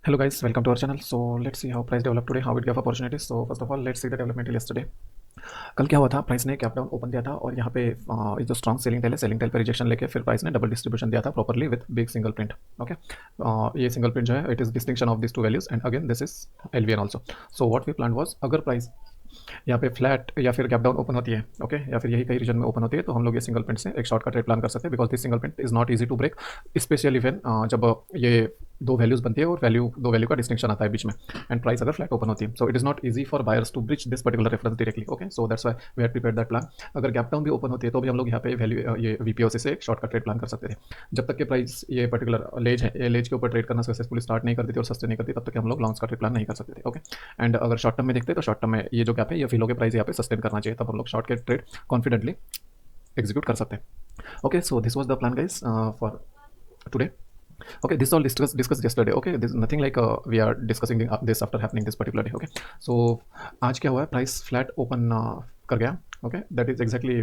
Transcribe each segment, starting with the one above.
Hello guys, welcome to our channel. So let's see how price developed today, how it gave opportunities. So first of all, let's see the development yesterday. कल क्या हुआ था, price ने cap down open दिया था और यहाँ पे ये जो स्ट्रॉन्ग सेलिंग टेल है, सेलिंग टेल पे रिजेक्शन लेके फिर प्राइस ने डबल डिस्ट्रीब्यूशन दिया था properly with big single print. Okay, ये सिंगल प्रिंट जो है it is distinction of this two values and again this is LVN also. So what we plan was, अगर प्राइस यहाँ पे फ्लैट या फिर गैप डाउन ओपन होती है, ओके, या फिर यही कई रीजन में ओपन होती है, तो हम लोग ये सिंगल प्रिंट से एक शॉर्ट का ट्रेड प्लान कर सकते हैं because this single print is not easy to break, specially when जब ये दो वैल्यूज बनती है और दो वैल्यू का डिस्टिंक्शन आता है बीच में एंड प्राइस अगर फ्लैट ओपन होती है. So it is not easy for buyers to breach this particular reference directly. Okay, so that's why we had prepared that plan. अगर गैप डाउन भी ओपन होती है तो भी हम लोग यहाँ पे वैल्यू ये वीपीओसी से एक शॉर्ट का ट्रेड प्लान कर सकते थे. जब तक कि प्राइस ये पर्टिकुलर लेज है, ये लेज के ऊपर ट्रेड करना सक्सेसफुली स्टार्ट नहीं करती थी और सस्टेन नहीं करती, तब तक हम लोग लॉन्ग्स का ट्रेड प्लान नहीं कर सकते थे. ओके, एंड अगर शॉर्ट टर्म में देखते हैं तो शॉर्ट टर्म में ये जो गैप है ये फिलो के प्राइस यहाँ पे सस्टेन करना चाहिए, तब हम लोग शॉर्ट के ट्रेड कॉन्फिडेंटली एग्जीक्यूट कर सकते हैं. Okay, so this was the plan guys for today. Okay, this all discussed yesterday. Okay, this is nothing like we are discussing this after happening this particular day. Okay, so आज क्या हुआ है, price flat open कर गया. Okay, that is exactly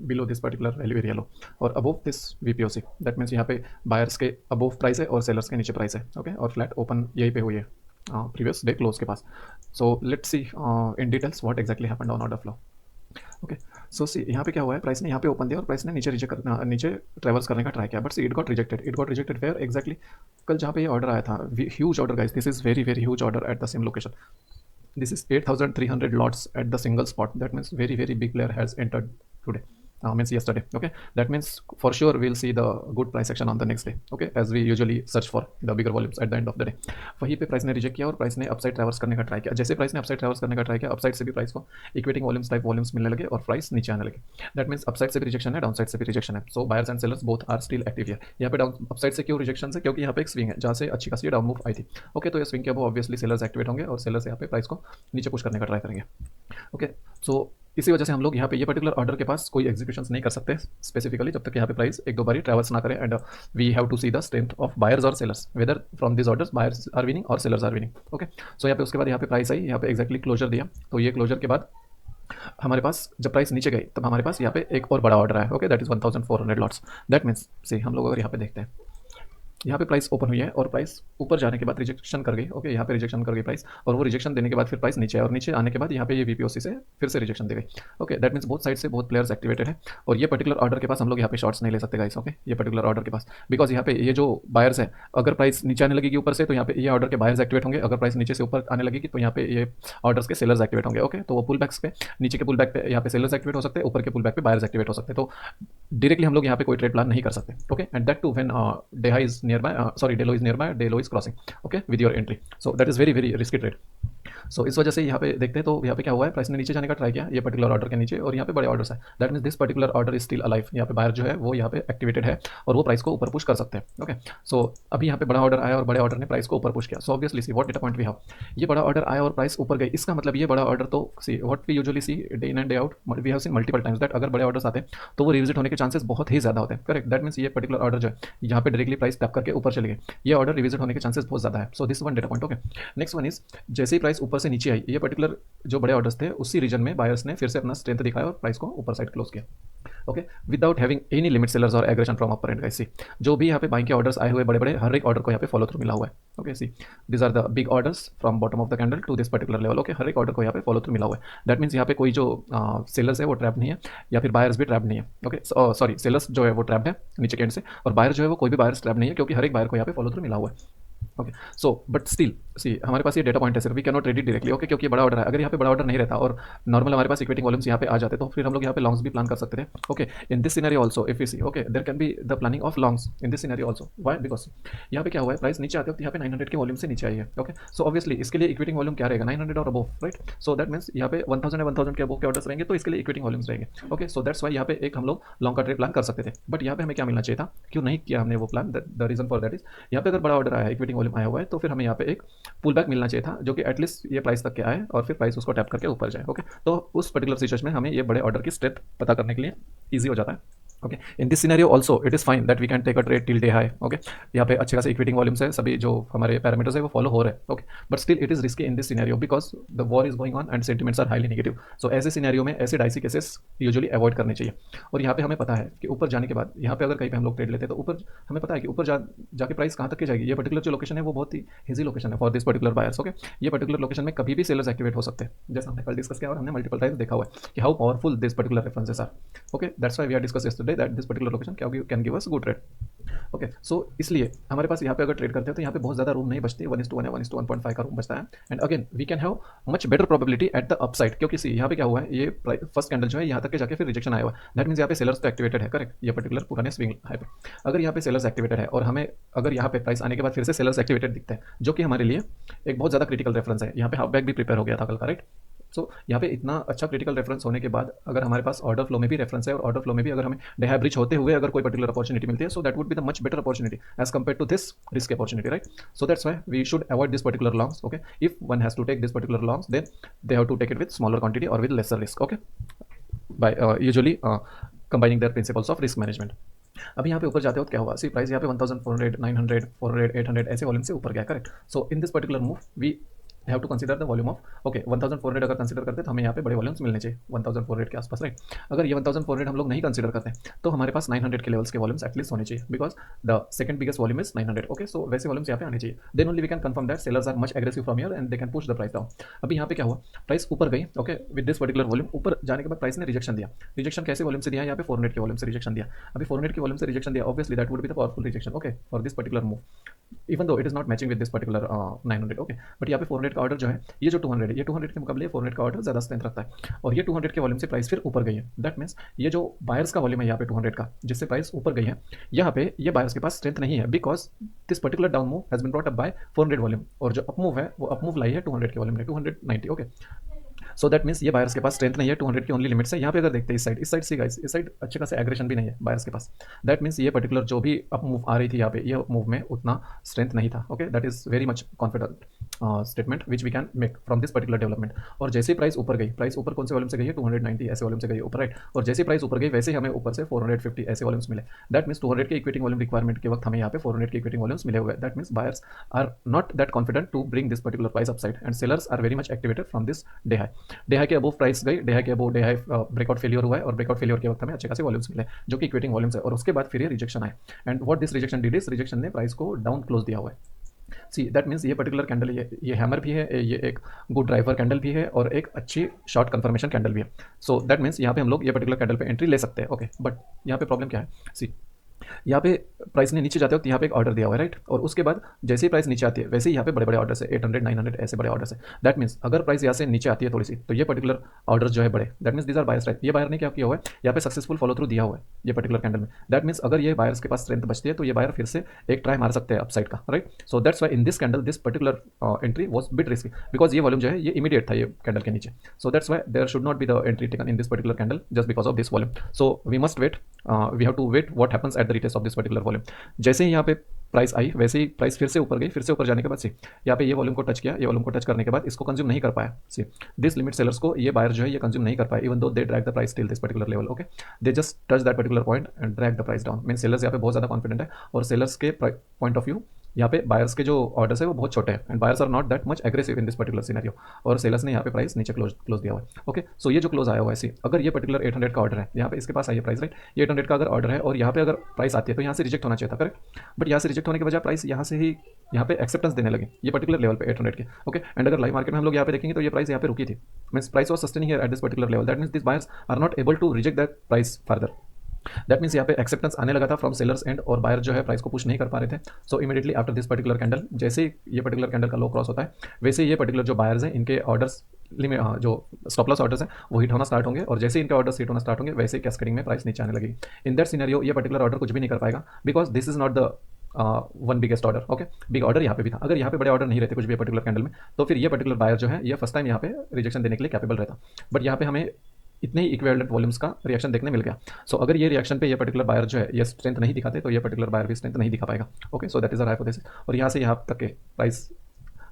below this particular value area low और above this VPOC. That means यहाँ पे buyers के अबोव प्राइस है और सेलर्स के नीचे प्राइस है. ओके, और फ्लैट ओपन यहीं पे हुई है प्रीवियस डे क्लोज के पास. So let's see in details what exactly happened on order flow. Okay, so see यहाँ पे क्या हुआ है, प्राइस ने यहाँ पे ओपन दिया और प्राइस ने नीचे ट्रेवर्स करने का ट्राई किया, but see it got rejected where exactly. कल जहाँ पे ये ऑर्डर आया था, huge order guys, this is very very huge order at the same location. This is 8,300 lots at the single spot. That means very very big player has entered today, means yesterday. Okay, that means for sure we'll see the good price action on the next day. Okay, as we usually search for the bigger volumes at the end of the day. वहीं पे price ने reject किया और price ने upside traverse करने का try किया. जैसे प्राइस ने अपसाइड ट्रैवर्स करने का ट्राई किया, अपसाइड से भी प्राइस को इक्वेटिंग वॉल्यूम्स टाइप वॉल्यूम्स मिलने लगे और प्राइस नीचे आने लगे. दैट मीन्स अपसाइड से भी रिजेक्शन है, डाउन साइड से भी रिजेक्शन है. So buyers and sellers both are still active here. यहाँ पे डाउन अपसाइड से क्यों रिजेक्शन से, क्योंकि यहाँ पे एक स्विंग है जहाँ से अच्छी खासी डाउन मूव आई थी. ओके, तो ये स्विंग के अब ऑब्वियसली सेलर्स एक्टिवेट होंगे और सेलर्स यहाँ पे प्राइस को नीचे पुश करने का ट्राई करेंगे. ओके, सो इसी वजह से हम लोग यहाँ पे ये पर्टिकुलर ऑर्डर के पास कोई एग्जीक्यूशन नहीं कर सकते स्पेसिफिकली जब तक यहाँ पे प्राइस एक दो बारी ट्रैवल्स ना करें. And we have to see the strength of buyers और sellers, whether from this orders buyers are winning और sellers are winning. Okay, so यहाँ पे उसके बाद यहाँ पे प्राइस आई, यहाँ पे एक्जैक्टली क्लोजर दिया. तो ये क्लोजर के बाद हमारे पास जब प्राइस नीचे गई तब हमारे पास यहाँ पे एक और बड़ा ऑर्डर आया. Okay, that is 1,400 lots. That means see हम लोग अगर यहाँ पे देखते हैं, यहाँ पे प्राइस ओपन हुई है और प्राइस ऊपर जाने के बाद रिजेक्शन कर गई. ओके, यहाँ पे रिजेक्शन कर गई प्राइस और वो रिजेक्शन देने के बाद फिर प्राइस नीचे आया और नीचे आने के बाद यहाँ पे ये वीपीओसी से फिर से रिजेक्शन दे गई. Okay, that means both side से बहुत प्लेयर्स एक्टिवेटेड है और ये पर्टिकुलर ऑर्डर के पास हम लोग यहाँ पे शॉर्ट्स नहीं ले सकते गाइस. ओके, ये पर्टिकुलर ऑर्डर के पास बिकॉज यहाँ पे ये जो बायर्स है, अगर प्राइस नीचे आने लगेगी ऊपर से तो यहाँ पे ये ऑर्डर के बायर्स एक्टिवेट होंगे, अगर प्राइस नीचे से ऊपर आने लगेगी तो यहाँ पे ये ऑर्डर्स के सेलर्स एक्टिवेट होंगे. ओके, तो वो पुल बैक्स पे, नीचे के पुल बैक पे यहाँ पे सेलर्स एक्टिवेट हो सकते हैं, ऊपर के पुल बैक पे बायर्स एक्टिवेट हो सकते हैं. तो डायरेक्टली हम लोग यहाँ पे कोई ट्रेड प्लान नहीं कर सकते. Okay, and that too when day high is nearby, sorry day low is nearby, day low is crossing. Okay, with your entry. So that is very very risky trade. So इस वजह से यहाँ पे देखते हैं तो यहाँ पे क्या हुआ है, प्राइस ने नीचे जाने का ट्राई किया ये पर्टिकुलर ऑर्डर के नीचे और यहाँ पे बड़े ऑर्डर्स है. That means this particular order is still alive. यहाँ पे बायर जो है वो यहाँ पे एक्टिवेटेड है और वो प्राइस को ऊपर पुश कर सकते हैं. ओके, सो अभी यहाँ पे बड़ा ऑर्डर आया और बड़े ऑर्डर ने प्राइस को ऊपर पुश किया. So obviously see what data point we have, ये बड़ा ऑर्डर आया और प्राइस ऊपर गई, इसका मतलब ये बड़ा ऑर्डर तो see what we usually see day in and day out, we have seen multiple times that अगर बड़े ऑर्डर्स आते हैं तो वो रिविजिट होने के चांसेस बहुत ही ज़्यादा होते हैं. करेक्ट, दैट मीन्स ये पर्टिकुलर ऑर्डर जो है यहाँ पे डायरेक्टली प्राइस टैप करके ऊपर चले गए, ये ऑर्डर रिविजिट होने के चांसेस बहुत ज़्यादा है. So this one data point. Okay, next one is जैसे ही प्राइस ऊपर से नीचे आई, ये पर्टिकुलर जो बड़े ऑर्डर्स थे उसी रीजन में बायर्स ने फिर से अपना स्ट्रेंथ दिखाया और प्राइस को ऊपर साइड क्लोज किया. Okay, without having any limit sellers और aggression from upper end. Guys see जो भी यहाँ पे बाइंग के ऑर्डर्स आए हुए बड़े बड़े, हर एक ऑर्डर को यहाँ पे फॉलो थ्रू मिला हुआ है. Okay, see this are the big orders from bottom of the candle to this particular level. Okay, हर एक ऑर्डर को यहाँ पे फॉलो थ्रू मिला हुआ है. दैट मीन्स यहाँ पे कोई जो सेलर्स है वो ट्रैप नहीं है या फिर बायर्स भी ट्रैप नहीं है. ओके, सॉरी सेलर्स जो है वो ट्रैप है नीचे के एंड से और बायर जो है वो कोई भी बायर्स ट्रैप नहीं है क्योंकि हर एक बायर को यहाँ पे फॉलो थ्रू मिला हुआ है. Okay, so but still see हमारे पास ये डेटा पॉइंट है sir, we can not trade it directly. Okay, क्योंकि बड़ा ऑर्डर है. अगर यहाँ पे बड़ा ऑर्डर नहीं रहता और नॉर्मल हमारे पास इक्विटिंग वॉल्यूम्स यहाँ पे आ जाते तो फिर हम लोग यहाँ पे लॉन्ग्स भी प्लान कर सकते थे. Okay, in this scenario also if you see, okay, there can be the planning of longs in this scenario also. Why, because यहाँ पे क्या हुआ है, प्राइस नीचे आते वक्त यहाँ पे 900 के वॉल्यूम से नीचे आई है. ओके, सो ऑब्वियसली इसके लिए इक्विटिंग वॉल्यूम क्या रहेगा, 900 और above, right. So that means यहाँ पे 1000 के अबोव के ऑर्डर्स रहेंगे तो इसके लिए इक्विटिंग वॉल्यूम्स रहेंगे. ओके, सो दैट्स वाई यहाँ पे एक हम लोग लॉन्ग का ट्रेड प्लान कर सकते थे. बट यहाँ पे हमें क्या मिलना चाहिए था, क्यों नहीं किया हमने वो plan, the reason for that is यहाँ पे अगर बड़ा ऑर्डर आया है, इक्विटिंग वॉल्यूम आया हुआ है तो फिर हमें यहाँ पे एक पुल बैक मिलना चाहिए था जो कि एटलीस्ट ये प्राइस तक के आए और फिर प्राइस उसको टैप करके ऊपर जाए. ओके, तो उस पर्टिकुलर सिचुएशन में हमें ये बड़े ऑर्डर की स्ट्रेंथ पता करने के लिए ईजी हो जाता है. Okay, in this scenario also it is fine that we can take a trade till day high. Okay, यहाँ पे अच्छे खासे इक्विटिंग वॉल्यूम्स है, सभी जो हमारे पैरामीटर्स है वो फॉलो हो रहे हैं। Okay, but still it is risky in this scenario because the war is going on and sentiments are highly negative. So ऐसे सिनेरियो में ऐसे डाइसी केसेस यूजुअली अवॉइड करने चाहिए। और यहाँ पे हमें पता है कि ऊपर जाने के बाद यहाँ पे अगर कहीं पे हम लोग ट्रेड लेते हैं तो ऊपर हमें पता है कि ऊपर जाके प्राइस कहाँ तक की जाएगी। ये पर्टिकुलर जो लोकेशन है वो बहुत ही ईजी लोकेशन है for this particular buyers. Okay, ये पर्टिकुलर लोकेशन में कभी भी सेलर्स एक्टिवेट हो सकते हैं, जैसा हमने कल डिस्कस किया और हमने मल्टीपल टाइम्स देखा हुआ है कि how powerful this particular references are. Okay, that's why we are discuss yesterday that this particular location can give us good trade. Okay, so इसलिए हमारे पास यहाँ पे अगर ट्रेड करते हैं तो यहाँ पे बहुत ज़्यादा रूम नहीं बचती, 1:1 है, 1:1.5 का रूम बचता है। And again we can have much better probability at the upside, क्योंकि सी यहाँ पे क्या हुआ है, ये फर्स्ट कैंडल जो है यहाँ तक के जाके फिर रिजेक्शन आया हुआ है। दैट मीन्स यहाँ पे सेलर्स तो एक्टिवेटेड है, करेक्ट, ये पर्टिकुलर पुराने स्विंग हाई पे अगर यहाँ पे सेलर्स एक्टिवेटेड है और हमें अगर यहाँ पे प्राइस आने के बाद फिर से सेलर्स एक्टिवेटेड दिखते हैं, जो कि हमारे लिए एक बहुत ज़्यादा क्रिटिकल रेफरेंस है। यहाँ पे हाफ बैक भी प्रिपेयर हो गया था कल का, राइट। सो यहाँ पे इतना अच्छा क्रिटिकल रेफरेंस होने के बाद अगर हमारे पास ऑर्डर फ्लो में भी रेफरेंस है और ऑर्डर फ्लो में भी अगर हमें डे ब्रिज होते हुए अगर कोई पर्टिकुलर अपॉर्चुनिटी मिलती है, so that would be the much better opportunity as compare to this risk opportunity, right. So that's why we should avoid this particular longs. Okay, if one has to take this particular longs then they have to take it with smaller quantity और with lesser risk. Okay, by usually combining their principles of risk management. अभी यहाँ पे ऊपर जाते हो तो क्या हुआ, सी प्राइस यहाँ पे 1400, 900, 400, 800 ऐसे वॉल्यूम से ऊपर गया, correct. So in this particular move we have to consider the volume of, okay, 1400 अगर कंसीडर करते तो हमें यहाँ पे बड़े वॉल्यूम्स मिलने चाहिए 1400 के आसपास, राइट। अगर ये 1400 हम लोग नहीं कंसीडर करते तो हमारे पास 900 के लेवल्स के वॉल्यूम्स एटलीस्ट होने चाहिए, because the second biggest volume is 900। Okay, so वैसे वॉल्यूम्स यहाँ पे आने चाहिए, then only we can confirm that sellers are much aggressive from here and they can push the price down. अभी यहाँ पे क्या हुआ, प्राइस ऊपर गई, okay, with this particular volume ऊपर जाने के बाद प्राइस ने रिजेक्शन दिया। रिजेक्शन कैसे वॉल्यूम से दिया, यहाँ पे 400 के वॉल्यूम से रिजेक्शन दिया। अभी 400 के वॉल्यूम से रिजेक्शन दिया, obviously that would be the powerful rejection, okay, for this particular move, even though it is not matching with this particular 900। Okay, but यहाँ पे 400 का ऑर्डर जो है, ये जो 200 है, ये 200 के मुकाबले 400 का ऑर्डर ज़्यादा स्ट्रेंथ रखता है और ये 200 के वॉल्यूम से प्राइस फिर ऊपर गई है। दैट मीन्स ये जो बायर्स का वॉल्यूम है यहाँ पे 200 का, जिससे प्राइस ऊपर गई है, यहाँ पे ये बायर्स के पास स्ट्रेंथ नहीं है, because this particular down move has been brought up by 400 volume और जो अप मूव है वो अप मूव लाई है 200 के वॉल्यूम में, 290। ओके, सो दैट मीन्स ये बायर्स के पास स्ट्रेंथ नहीं है, 200 की ओनली लिमिट्स है। यहाँ पे अगर देखते हैं इस साइड सी गाइस, इस साइड अच्छे खासे एग्रेशन भी नहीं है बायर्स के पास। दैट मीन्स ये पर्टिकुलर जो भी अप मूव आ रही थी यहाँ पे, ये अप मूव में उतना स्ट्रेंथ नहीं था। Okay, that is very much confident statement which we can make from this particular development. और जैसे प्राइस ऊपर गई, प्राइस ऊपर कौन से वॉल्यूम से गई है, 290 ऐसे वॉल्यूम से गई ऊपर, राइट। और जैसे प्राइस ऊपर गई वैसे ही हमें ऊपर से 450 ऐसे वॉल्यूम्स मिले। दैट मीन्स 200 के इक्विटिंग वॉल्यूम रिक्वायरमेंट के वक्त हमें यहाँ पे 400 के इक्विटिंग वॉल्यूम्स मिले हुए। That means buyers are not that confident to bring this particular price upside and sellers are very much activated from this day high. Day high के अबव प्राइस गई, डे हाई के above day high breakout failure हुआ है और breakout failure के वक्त हमें अच्छे खासे वॉल्यूम्स मिले जो कि इक्विटिंग वॉल्यूम्स है। और उसके बाद फिर ये रिजेक्शन आए and what this rejection did is, rejection ने प्राइस को डाउन क्लोज दिया हुआ है। सी दैट मीन्स ये पर्टिकुलर कैंडल, ये हैमर भी है, ये एक गुड ड्राइवर कैंडल भी है और एक अच्छी शॉर्ट कंफर्मेशन कैंडल भी है। सो दैट मीन्स यहाँ पे हम लोग ये पर्टिकुलर कैंडल पे एंट्री ले सकते हैं। ओके, बट यहाँ पे प्रॉब्लम क्या है, सी यहाँ पे प्राइस ने नीचे जाते वक्त यहाँ पे एक ऑर्डर दिया हुआ है, राइट। और उसके बाद जैसे ही प्राइस नीचे आती है वैसे ही यहाँ पे बड़े बड़े ऑर्डर है, 800, 900 ऐसे बड़े ऑर्डर है। दैट मीन्स अगर प्राइस यहाँ से नीचे आती है थोड़ी सी तो ये पर्टिकुलर ऑर्डर जो है बड़े, that means these are buyers, right. ये बायर ने क्या किया हुआ है, यहाँ पे सक्सेसफुल फॉलो थ्रू दिया हुआ है ये पर्टिकुलर कैंडल में। दैट मीन्स अगर ये बायर्स के पास स्ट्रेंथ बचती है तो ये बायर फिर से एक ट्राई मार सकते हैं अपसाइड का, right. So that's why in this candle this particular entry was bit risky because ये वॉल्यूम जो है ये इमीडिएट था ये कैंडल के नीचे। So that's why there should not be the entry taken in this particular candle just because of this volume. So we must wait, we have to wait what happens at the retest of this particular volume. जैसे ही यहाँ पे price I वैसे ही price फिर से ऊपर गई, फिर से ऊपर जाने के बाद सी यहाँ पे ये वॉल्यूम को टच किया, ये वॉल्यूम को टच करने के बाद इसको कंज्यूम नहीं कर पाया। सी दिस लिमिट सेलर्स को ये बायर जो है ये कंज्यूम नहीं कर पाया, even though they drag the price till this particular level. Okay, they just touch that particular point and drag the price down. Mean sellers यहाँ पे बहुत ज़्यादा कॉन्फिडेंट है और सेलर्स के पॉइंट ऑफ व्यू यहाँ पे बायर्स के जो ऑर्डर्स है वो बहुत छोटे हैं and buyers are not that much aggressive in this particular scenario और सेलर्स ने यहाँ पे प्राइस नीचे क्लोज दिया हुआ है। ओके, सो ये जो क्लोज आया हुआ है सी, अगर ये पर्टिकुलर 800 का ऑर्डर है, यहाँ पे इसके पास आई है प्राइस, राइट। ये 800 का अगर ऑर्डर है और यहाँ पे अगर प्राइस आती है तो यहाँ से रिजेक्ट होना चाहिए था, करेक्ट। बट यहाँ से रिजेक्ट होने के बजाय प्राइस यहाँ से ही यहाँ पे एक्सेप्टेंस देने लगे ये पर्टिकुलर लेवल पे 800 के। ओके, एंड अगर लाइव मार्केट में हम लोग यहाँ पे देखेंगे तो ये प्राइस यहाँ पे रुकी थी, means price was sustaining here at this particular level. That means this buyers are not able to reject that price further. That means यहाँ पे एक्सेप्टेंस आने लगा था फ्रॉम सेलर्स एंड और बायर जो है प्राइस को पुश नहीं कर पा रहे थे। सो immediately after this particular candle, जैसे ही ये पर्टिकुलर कैंडल का लो क्रॉस होता है वैसे ये पर्टिकुलर जो बायर्स हैं इनके ऑर्डर्स लिमिट, जो स्टॉप लॉस ऑर्डर्स हैं वो हिट होना स्टार्ट होंगे और जैसे इनके ऑर्डर्स हिट होना स्टार्ट होंगे वैसे कैस्केडिंग में प्राइस नीचे आने लगेगी। इन दैट सिनेरियो ये पर्टिकुलर ऑर्डर कुछ भी नहीं कर पाएगा because this is not the one biggest order. Okay, big order यहाँ पे भी था, अगर यहाँ पे बड़े ऑर्डर नहीं रहते कुछ भी पर्टिकुलर कैंडल में तो फिर ये पर्टिकुलर बायर जो है ये फर्स्ट टाइम यहाँ पे रिजेक्शन देने के लिए कैपेबल रहता। बट यहाँ पे हमें इतने ही इक्विवेलेंट वॉल्यूम्स का रिएक्शन देखने मिल गया। सो अगर ये रिएक्शन पे ये पर्टिकुलर बायर जो है ये स्ट्रेंथ नहीं दिखाते तो ये पर्टिकुलर बायर भी स्ट्रेंथ नहीं दिखा पाएगा। Okay, so that is a hypothesis. और यहाँ से यहाँ तक के प्राइस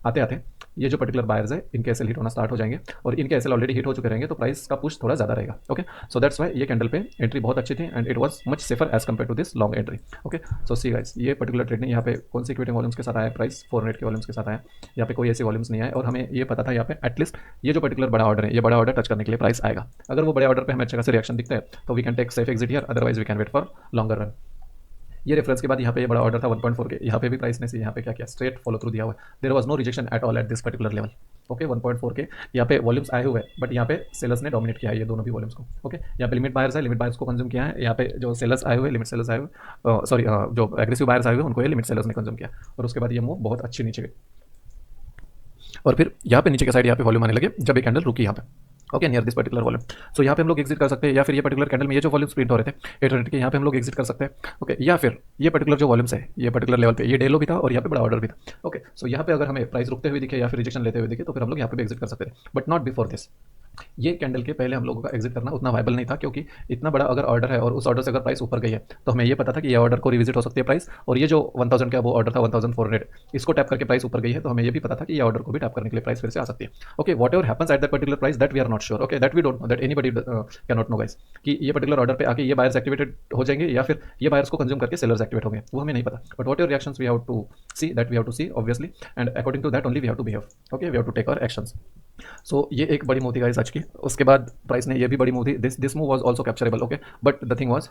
आते आते ये जो पर्टिकुलर बायर्स है इनके एसएल हिट होना स्टार्ट हो जाएंगे और इनके एसएल ऑलरेडी हिट हो चुके रहेंगे, तो प्राइस का पुश थोड़ा ज़्यादा रहेगा। ओके, सो दैट्स वाई ये कैंडल पे एंट्री बहुत अच्छी थी and it was much safer as compare to this long entry. Okay, so see guys, ये पर्टिकुलर ट्रेड ने यहाँ पे कौन सी इक्विटी वॉल्यूम्स के साथ आया, प्राइस 400 के वॉल्यूम्स के साथ आया, यहाँ पे कोई ऐसे वॉल्यूम्स नहीं आए और हमें ये पता था यहाँ पे एटलीस्ट ये जो पर्टिकुलर बड़ा ऑर्डर है, ये बड़ा ऑर्डर टच करने के लिए प्राइस आएगा। अगर वो बड़े ऑर्डर पे हमें अच्छा खासा रिएक्शन दिखता है तो we can take safe exit here, otherwise we can wait for longer run. ये रेफरेंस के बाद यहाँ पे ये बड़ा ऑर्डर था 1.4 के, यहाँ पे भी प्राइस ने से यहाँ पे क्या किया, स्ट्रेट फॉलो थ्रू दिया हुआ है, there was no rejection at all at this particular level. Okay, 1.4 के यहाँ पे वॉल्यूम्स आए हुए हैं, बट यहाँ पे सेलर्स ने डोमिनेट किया है ये दोनों भी वॉल्यूम्स को। ओके, यहाँ पे लिमिट बायर्स है, लिमिट बायर्स को कंज्यूम किया है, यहाँ पे जो सेलर्स आए हुए, लिमिट सेलर्स आए हुए, सॉरी जो एग्रेसिव बायर्स आए हुए उनको ये लिमिट सेलर्स ने कंज्यूम किया और उसके बाद ये मूव बहुत अच्छी नीचे गई और फिर यहाँ पे नीचे के साइड यहाँ पे वॉल्यूम आने लगे जब ये कैंडल रुकी यहाँ पे। Okay, near this particular volume, so यहाँ पे हम लोग एग्जिट कर सकते हैं, या फिर ये पर्टिकुलर कैंडल में ये जो वॉल्यूम्स प्रिंट हो रहे थे 800 के, यहाँ पे हम लोग एग्जिट कर सकते हैं। ओके, या फिर ये पर्टिकुलर जो वॉल्यूम्स है ये पर्टिकुलर लेवल पे ये डे लो भी था और यहाँ पे बड़ा ऑर्डर भी था। ओके, सो यहाँ पे अगर हमें प्राइस रुकते हुए दिखे या फिर रिजेक्शन लेते हुए दिखे तो फिर हम लोग यहाँ पे भी एग्जिट कर सकते थे, बट नॉट बिफोर दिस। ये कैंडल के पहले हम लोगों का एग्जिट करना उतना वायबल नहीं था, क्योंकि इतना बड़ा अगर ऑर्डर है और उस ऑर्डर से अगर प्राइस ऊपर गई है तो हमें ये पता था कि ये ऑर्डर को रिविजिट हो सकती है प्राइस, और ये जो 1000 का वो ऑर्डर था 1400 इसको टैप करके प्राइस ऊपर गई है तो हमें ये भी पता था कि ये ऑर्डर को भी टैप करने के लिए प्राइस फिर से आ सकती है। Okay, whatever happens at that particular price that we are not sure. Okay, that we don't know, that anybody can not know guys कि ये पर्टिकुलर ऑर्डर पे आके ये बायर्स एक्टिवेटेड हो जाएंगे या फिर ये बायर्स को कंज्यूम करके सेलर्स एक्टिवेट होंगे, वो हमें नहीं पता। But whatever reactions we have to see, that we have to see obviously, and according to that only we have to behave. Okay, we have to take our actions. So ये एक बड़ी move थी guys आज की। उसके बाद price ने ये भी बड़ी मूव थी, this move was also capturable. Okay, but the thing was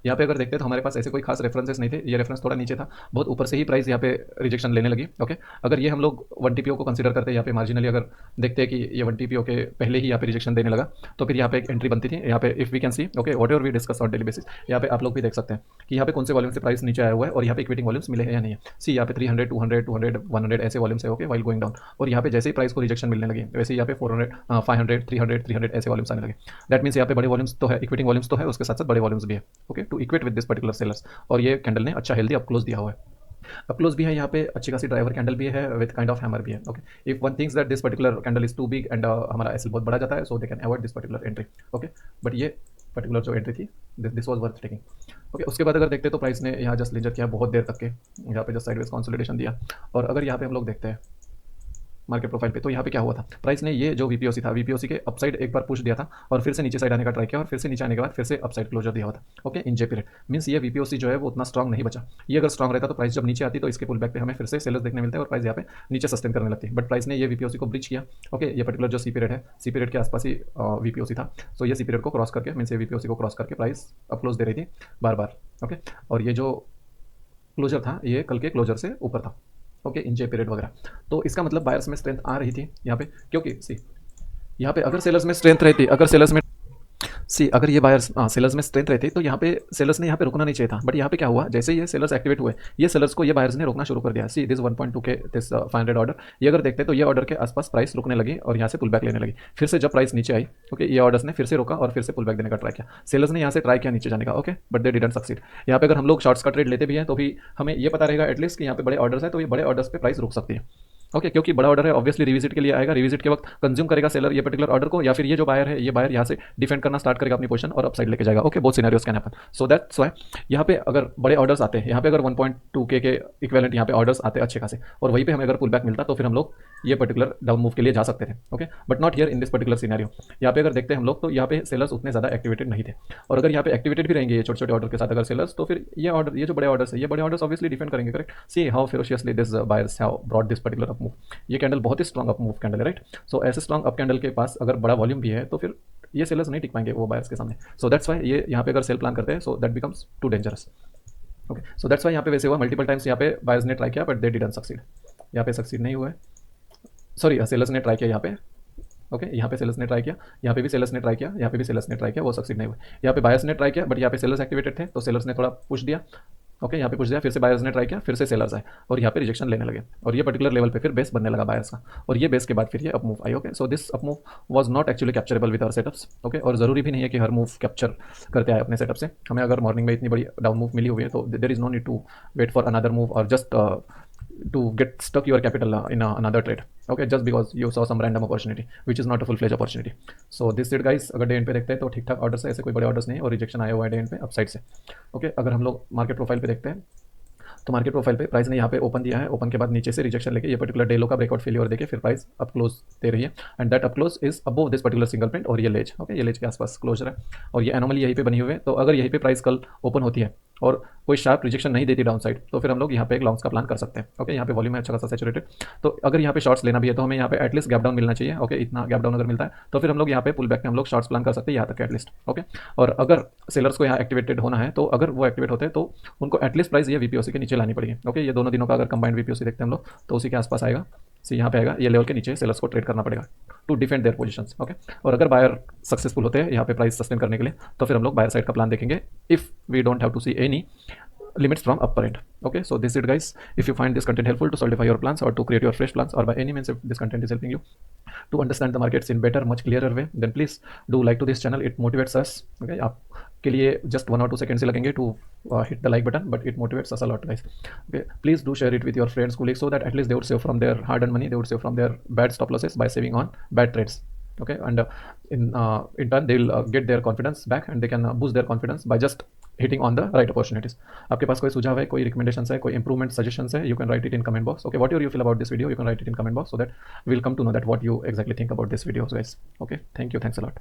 यहाँ पे अगर देखते तो हमारे पास ऐसे कोई खास रेफरेंसेस नहीं थे, ये रेफरेंस थोड़ा नीचे था, बहुत ऊपर से ही प्राइस यहाँ पे रिजेक्शन लेने लगी। ओके, अगर ये हम लोग 1 TPO को कंसीडर करते हैं, यहाँ पे मार्जिनली अगर देखते हैं कि ये 1 TPO के पहले ही यहाँ पे रिजेक्शन देने लगा तो फिर यहाँ पे एक एंट्री बनती थी। यहाँ पे if we can see, okay, whatever we discuss on daily basis, यहाँ पे आप लोग भी देख सकते हैं कि यहाँ पे कौन से वॉल्यूम से प्राइस नीचे आया हुआ है और यहाँ पे इक्विटिंग वॉल्यूम्स मिले हैं या नहीं है। सी यहाँ पे 300, 200, 200, 100 ऐसे वॉल्यूम्स है। ओके, वाइल गोइंग डाउन, और यहाँ पे जैसे ही प्राइस को रिजेक्शन मिलने लगी वैसे ही यहाँ पे 400, 500, 300, 300 ऐसे वॉल्यूम्स आने लगे। दैट मीन्स यहाँ पे बड़े वॉल्यूम्स तो है, इक्विटिंग वॉल्यूम्स तो है, उसके साथ साथ बड़े वॉल्यूम्स भी है। Okay, to equate with this particular sellers, और ये कैंडल ने अच्छा हेल्दी अप क्लोज दिया हुआ है। अप क्लोज भी है यहाँ पे, अच्छी खासी ड्राइवर कैंडल भी है विद काइंड ऑफ हैमर भी है। Okay, if one thinks that this particular candle is too big and हमारा एसएल बहुत बड़ा जाता है, so they can avoid this particular entry. Okay, but ये पर्टिकुलर जो एंट्री थी this was worth taking. Okay, उसके बाद अगर देखते तो प्राइस ने यहाँ जस्ट लेजर किया बहुत देर तक के, यहाँ पे जस्ट साइडवेज कंसोलिडेशन दिया, और अगर यहाँ पे हम लोग देखते हैं मार्केट प्रोफाइल पे तो यहाँ पे क्या हुआ था, प्राइस ने ये जो वीपीओसी था, वीपीओसी के अपसाइड एक बार पुश दिया था और फिर से नीचे साइड आने का ट्राई किया और फिर से नीचे आने के बाद फिर से अपसाइड क्लोजर दिया हुआ था। ओके, इन जे पीरियड मींस ये वीपीओसी जो है वो उतना स्ट्रॉन्ग नहीं बचा। ये अगर स्ट्रॉन्ग रहता तो प्राइस जब नीचे आती तो इसके पुल बैक पे हमें फिर से सेलर्स देखने मिलते हैं और प्राइस यहाँ पे नीचे सस्टेन करने लगती है, बट प्राइस ने ये वीपीओसी को ब्रिज किया। ओके, ये पर्टिकुलर जो सी पीरियड है, सी पीरियड के आसपास ही वीपीओसी था, सो ये सी पीरियड को क्रॉस करके मीन्स ये वीपीओसी को क्रॉस करके प्राइस अप क्लोज दे रही थी बार बार। ओके, और ये जो क्लोजर था ये कल के क्लोजर से ऊपर था। ओके, इन जे पीरियड वगैरह, तो इसका मतलब बायर्स में स्ट्रेंथ आ रही थी यहाँ पे, क्योंकि सी यहाँ पे अगर सेलर्स में स्ट्रेंथ रहती, अगर सेलर्स में अगर ये बायर्स सेलर्स में स्ट्रेंथ रहती तो यहाँ पे सेलर्स ने यहाँ पे रुकना नहीं चाहिए था, बट यहाँ पे क्या हुआ, जैसे ये सेलर्स एक्टिवेट हुए ये सेलर्स को ये बायर्स ने रोकना शुरू कर दिया। सी दिस 1.2 के दिस 500 ऑर्डर, ये अगर देखते तो ये ऑर्डर के आसपास प्राइस रुकने लगी और यहाँ से पुल बैक लेने लगी। फिर से जब प्राइस नीचे आई, ओके, ये ऑर्डर्स ने फिर से रोका और फिर से पुल बैक देने का ट्राई किया। सेलर्स ने यहाँ से ट्राई किया नीचे जाने का, okay, but they didn't succeed. यहाँ पे अगर हम लोग शॉर्ट्स का ट्रेड लेते भी हैं तो भी हमें ये पता रहेगा एटलीस्ट कि यहाँ पे बड़े ऑर्डर्स है तो ये बड़े ऑर्डर्स पे प्राइस रुक सकती है। ओके, क्योंकि बड़ा ऑर्डर है ऑब्वियसली रिविजिट के लिए आएगा, रिविजिट के वक्त कंज्यूम करेगा सेलर ये पर्टिकुलर ऑर्डर को, या फिर ये जो बायर है ये बायर यहाँ से डिफेंड करना स्टार्ट करेगा अपनी पोजीशन और अपसाइड लेके जाएगा। Okay, both scenarios can happen, so that's why यहाँ पे अगर बड़े ऑर्डर्स आते हैं, यहाँ पे अगर 1.2 के इक्विवेलेंट यहाँ पे ऑर्डर्स आते अच्छे खासे और वहीं पे हमें अगर पुल बैक मिलता तो फिर हम लोग ये पर्टिकुलर डाउन मूव के लिए जा सकते थे। Okay, but not here in this particular scenario. यहाँ पे अगर देखते हैं हम लोग तो यहाँ पे सेलर्स उतने ज़्यादा एक्टिवेटेड नहीं थे, और अगर यहाँ पे एक्टिवेटेड भी रहेंगे ये छोटे छोटे ऑर्डर के साथ अगर सेलर्स, तो फिर ये ऑर्डर, ये जो बड़े ऑर्डर्स है ये बड़े ऑर्डर्स ऑब्वियसली डिफेंड करेंगे। Correct, see how ferociously this buyers have brought this particular up move. ये कैंडल बहुत ही स्ट्रॉन्ग अप मूव कैंडल है, राइट। सो ऐसे स्ट्रॉन्ग अप कैंडल के पास अगर बड़ा वॉल्यूम भी है तो फिर ये सेलर्स नहीं टिक पाएंगे वो बायर्स के सामने। सो दैट्स वाई ये यहाँ पे अगर सेल प्लान करते हैं so that becomes too dangerous. Okay, so that's why यहाँ पे वैसे हुआ मल्टीपल टाइम्स यहाँ पे बायर्स ने ट्राई किया बट दे डिडंट सक्सीड। यहाँ पे सक्सीड नहीं हुआ है, सॉरी सेलर्स ने ट्राई किया यहाँ पे। ओके, यहाँ पे सेलर्स ने ट्राई किया, यहाँ पे भी सेलर्स ने ट्राई किया, यहाँ पे भी सेलर्स ने ट्राई किया, वो सक्सीड नहीं हुआ। यहाँ पे बायर्स ने ट्राई किया बट यहाँ पे सेलर्स एक्टिवेटेड थे तो सेलर्स ने थोड़ा पुश दिया। ओके, यहाँ पे पुश दिया, फिर से बायर्स ने ट्राई किया, फिर से सेलर्स आए और यहाँ पे रिजेक्शन लेने लगे और ये पर्टिकुलर लेवल पे फिर बेस बनने लगा बायर्स का, और ये बेस के बाद फिर ये अप मूव आई। Okay, so this up move was not actually capturable with our setups. Okay, और ज़रूरी भी नहीं है कि हर मूव कैप्चर करते आए अपने सेटअप से। हमें अगर मॉर्निंग में इतनी बड़ी डाउन मूव मिली हुई है तो there is no need to wait for another move और just to get stuck your capital in another trade, okay, just because you saw some random opportunity which is not a full-fledged opportunity. So this it guys, अगर day and पे देखते हैं तो ठीक ठाक orders है, ऐसे कोई बड़े ऑर्डर्स नहीं और रिजेक्शन आया हुआ है डे एंड पे अपसाइड से। ओके, अगर हम लोग मार्केट प्रोफाइल पे देखते हैं तो मार्केट प्रोफाइल पे प्राइस ने यहाँ पे ओपन दिया है, ओपन के बाद नीचे से रिजेक्शन लेके ये पर्टिकुलर डे लो का ब्रेकआउट फेलियर देके फिर प्राइस अप क्लोज दे रही है, and that up close is above this particular single print और ये लेज, ओके, ये लेज के आसपास क्लोजर है और ये एनोमली यहीं पे बनी हुई है। तो अगर यहीं पे प्राइस कल ओपन होती है और कोई शार्प रिजेक्शन नहीं देती डाउन साइड, तो फिर हम लोग यहाँ पे एक लॉन्ग्स का प्लान कर सकते हैं। ओके, यहाँ पे वॉल्यूम है अच्छा खासा सैचुरेटेड, तो अगर यहाँ पे शॉर्ट्स लेना भी है तो हमें यहाँ पे एटलीस्ट गैप डाउन मिलना चाहिए। ओके, इतना गैप डाउन अगर मिलता है तो फिर हम लोग यहाँ पे पुल बैक में हम लोग शॉर्ट्स प्लान कर सकते हैं यहाँ तक एटलीस्ट। ओके, और अगर सेलर्स को यहाँ एक्टिवेटेड होना है तो अगर वो एक्टिवेट होते हैं तो उनको एटलीस्ट प्राइस ये वीपीओसी के नीचे लानी पड़ेगी। ओके, ये दोनों दिनों का अगर कंबाइंड वीपीओसी देखते हैं हम लोग तो उसी के आसपास आएगा, सी यहाँ पे आएगा, ये लेवल के नीचे सेलर्स को ट्रेड करना पड़ेगा to defend their positions. Okay, और अगर बायर सक्सेसफुल होते हैं यहाँ पे प्राइस सस्टेन करने के लिए तो फिर हम लोग बायर साइड का प्लान देखेंगे if we don't have to see any limits from upper end. Okay, so this is it guys. If you find this content helpful to solidify your plans or to create your fresh plans, or by any means if this content is helping you to understand the markets in better, much clearer way, then please do like to this channel. It motivates us. Okay, आपके लिए just 1 or 2 seconds ही लगेंगे to hit the like button, but it motivates us a lot guys. Okay, please do share it with your friends, colleagues, so that at least they would save from their hard earned money, they would save from their bad stop losses by saving on bad trades. Okay, and in turn they will get their confidence back and they can boost their confidence by just hitting on the right opportunities. आपके पास कोई सुझाव है, कोई recommendation है, कोई improvement suggestions है, you can write it in comment box. Okay, what ever you feel about this video, you can write it in comment box so that we'll come to know that what you exactly think about this video guys. Okay, thank you, thanks a lot.